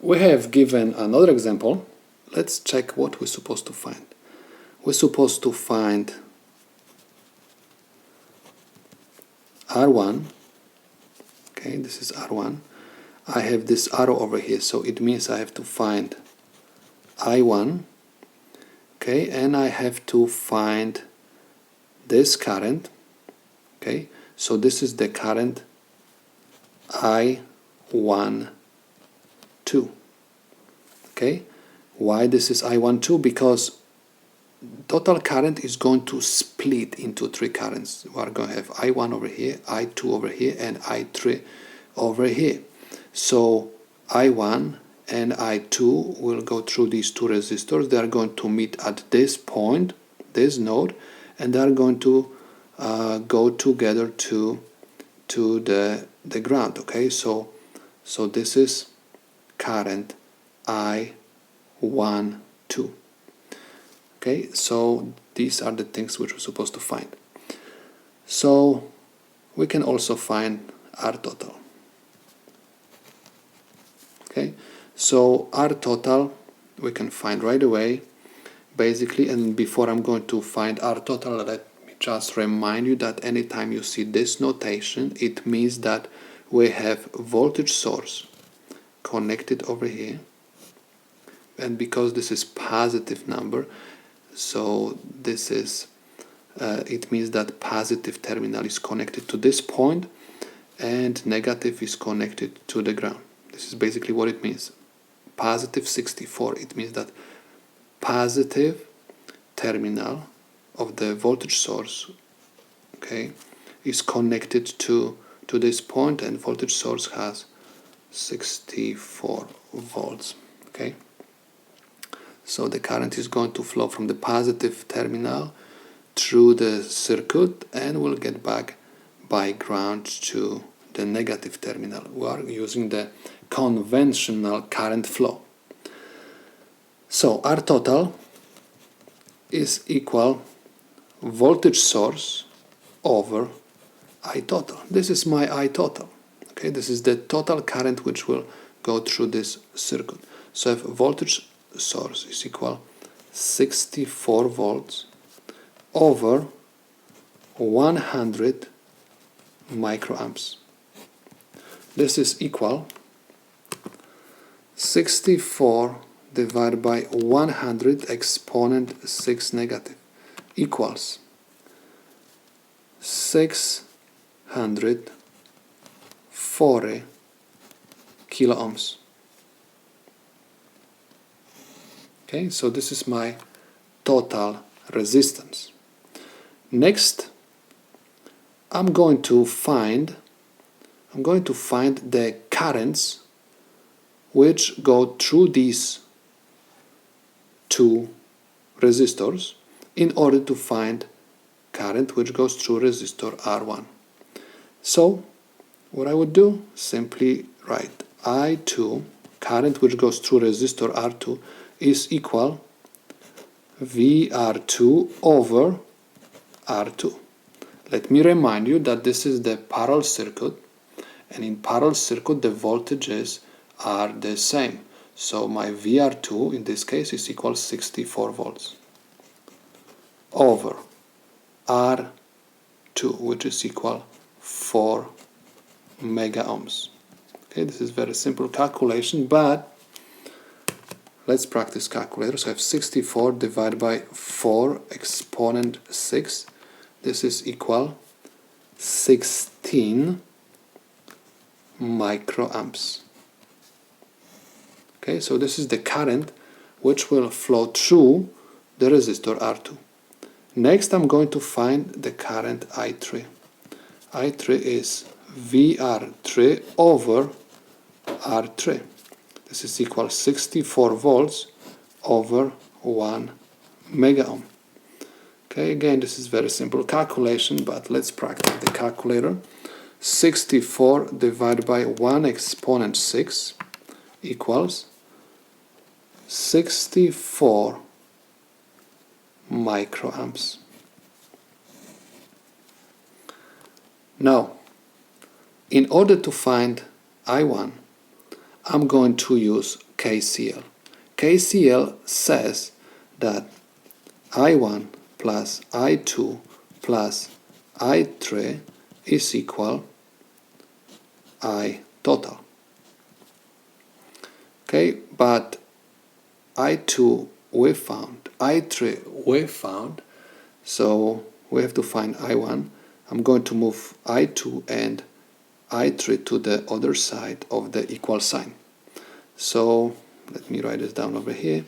We have given another example. Let's check what we're supposed to find. We're supposed to find R1. Okay, this is R1. I have this arrow over here, so it means I have to find I1. Okay, and I have to find this current. Okay, so this is the current I12. Okay, why this is I12? Because total current is going to split into three currents. We are going to have I1 over here, I2 over here, and I3 over here. So I1 and I2 will go through these two resistors. They are going to meet at this point, this node, and they are going to go together to the ground. Okay, so this is current I12. Okay, so these are the things which we're supposed to find. So we can also find R total. Okay, so R total we can find right away, basically. And before I'm going to find R total, let me just remind you that anytime you see this notation, it means that we have voltage source connected over here, and because this is positive number, so this is it means that positive terminal is connected to this point and negative is connected to the ground. This is basically what it means. Positive 64, it means that positive terminal of the voltage source, okay, is connected to this point, and voltage source has 64 volts. Okay, so the current is going to flow from the positive terminal through the circuit and will get back by ground to the negative terminal. We are using the conventional current flow. So R total is equal voltage source over I total. This is my I total. Okay, this is the total current which will go through this circuit. So if voltage source is equal 64 volts over 100 microamps. This is equal 64 divided by 100 exponent 6 negative equals 640 kilo ohms. Okay, so this is my total resistance. Next, I'm going to find the currents which go through these two resistors in order to find current which goes through resistor R1. So what I would do, simply write I2, current which goes through resistor R2, is equal VR2 over R2. Let me remind you that this is the parallel circuit, and in parallel circuit the voltages are the same. So my VR2 in this case is equal 64 volts over R2, which is equal 4 mega ohms. Okay, this is very simple calculation, but let's practice calculator. So I have 64 divided by 4 exponent 6. This is equal 16 microamps. Okay, so this is the current which will flow through the resistor R2. Next, I'm going to find the current I3. I3 is VR3 over R3. This is equal 64 volts over 1 mega ohm. Okay, again, this is very simple calculation, but let's practice the calculator. 64 divided by 1 exponent 6 equals 64 microamps. Now, in order to find I1, I'm going to use KCL. KCL says that I1 plus I2 plus I3 is equal I total. Okay, but I2 we found, I3 we found, so we have to find I1. I'm going to move I2 and I3 to the other side of the equal sign. So let me write this down over here.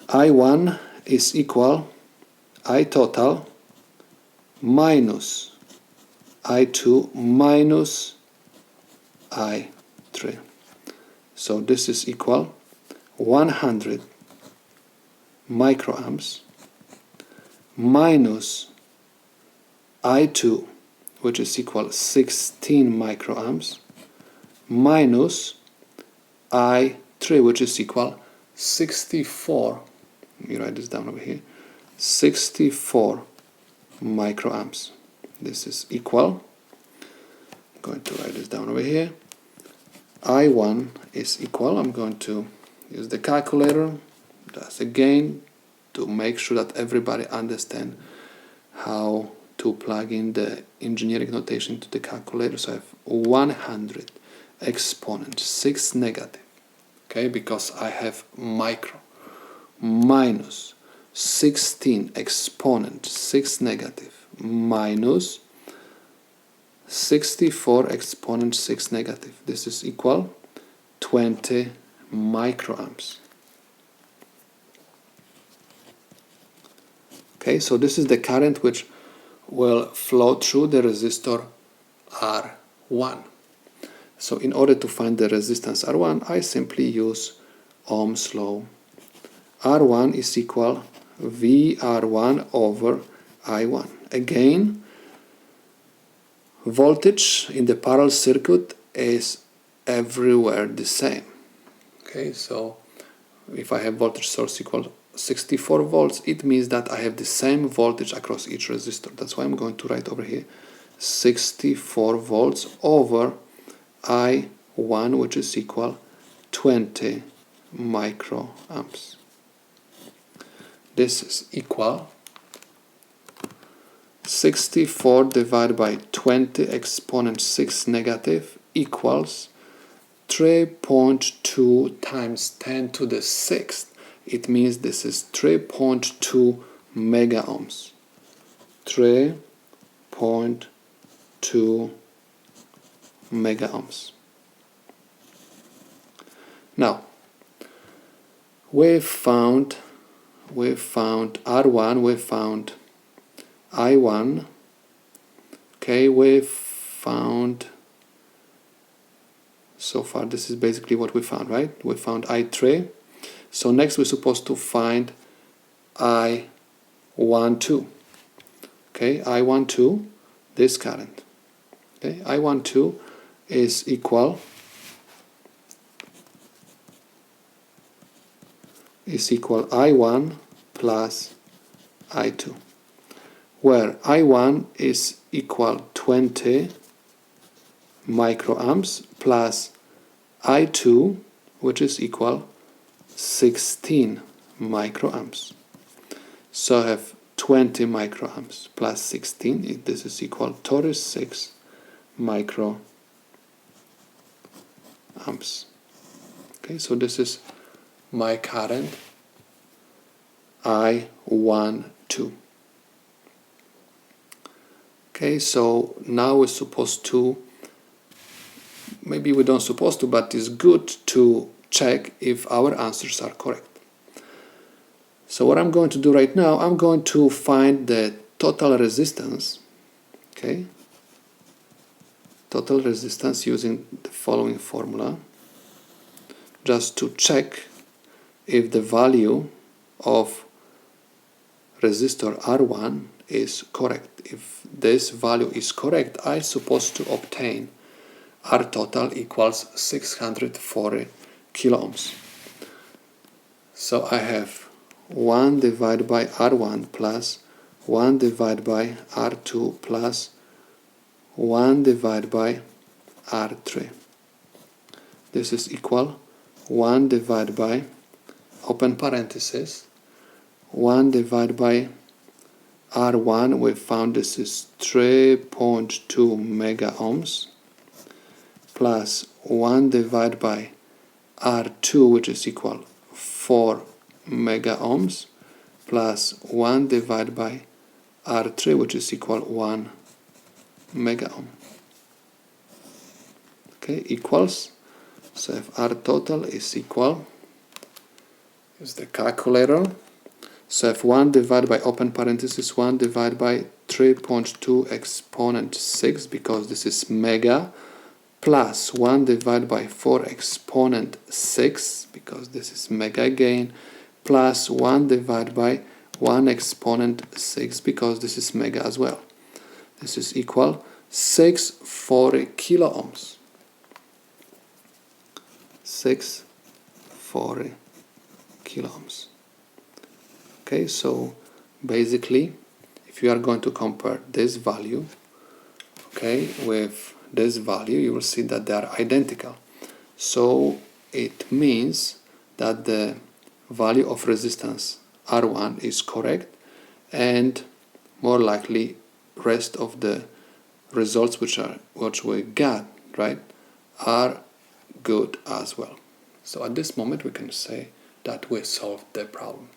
I1 is equal I total minus I2 minus I3. So this is equal 100 microamps minus I2, which is equal 16 microamps, minus I3, which is equal 64. Let me write this down over here. 64 microamps. This is equal, I'm going to write this down over here. I1 is equal, I'm going to use the calculator, just again, to make sure that everybody understands how to plug in the engineering notation to the calculator. So I have 100 exponent 6 negative, okay, because I have micro, minus 16 exponent 6 negative minus 64 exponent 6 negative. This is equal 20 microamps. Okay, so this is the current which will flow through the resistor R1. So in order to find the resistance R1, I simply use Ohm's law. R1 is equal VR1 over I1. Again, voltage in the parallel circuit is everywhere the same. Okay, so if I have voltage source equal 64 volts, it means that I have the same voltage across each resistor. That's why I'm going to write over here 64 volts over I1, which is equal 20 microamps. This is equal 64 divided by 20 exponent 6 negative equals 3.2 times 10 to the 6th. It means this is 3.2 mega ohms. 3.2 mega ohms. Now, we found R1, we found I1, okay, we found, so far this is basically what we found, right? We found I3. So next we're supposed to find I12. Okay, I12, this current. Okay, I12 is equal I1 plus I2, where I1 is equal 20 microamps plus I2, which is equal 16 microamps. So I have 20 microamps plus 16, this is equal 36 microamps. Okay, so this is my current I12. Okay, so now we're supposed to, maybe we don't supposed to, but it's good to check if our answers are correct. So what I'm going to do right now, I'm going to find the total resistance, okay, total resistance using the following formula, just to check if the value of resistor R1 is correct. If this value is correct, I'm supposed to obtain R total equals 640 kilo ohms. So I have 1 divided by R1 plus 1 divided by R2 plus 1 divided by R3. This is equal 1 divided by, open parenthesis, 1 divided by R1, we found this is 3.2 mega ohms, plus 1 divided by R2, which is equal 4 mega ohms, plus 1 divided by R3, which is equal 1 mega ohm. Okay, equals. So if R total is equal, use the calculator. So if 1 divided by, open parenthesis, 1 divided by 3.2 exponent 6, because this is mega, plus 1 divided by 4 exponent 6, because this is mega again, plus 1 divided by 1 exponent 6, because this is mega as well. This is equal 640 kilo ohms. 640 kilo ohms. Okay, so basically, if you are going to compare this value, okay, with this value, you will see that they are identical. So it means that the value of resistance R1 is correct, and more likely rest of the results which we got, right, are good as well. So at this moment we can say that we solved the problem.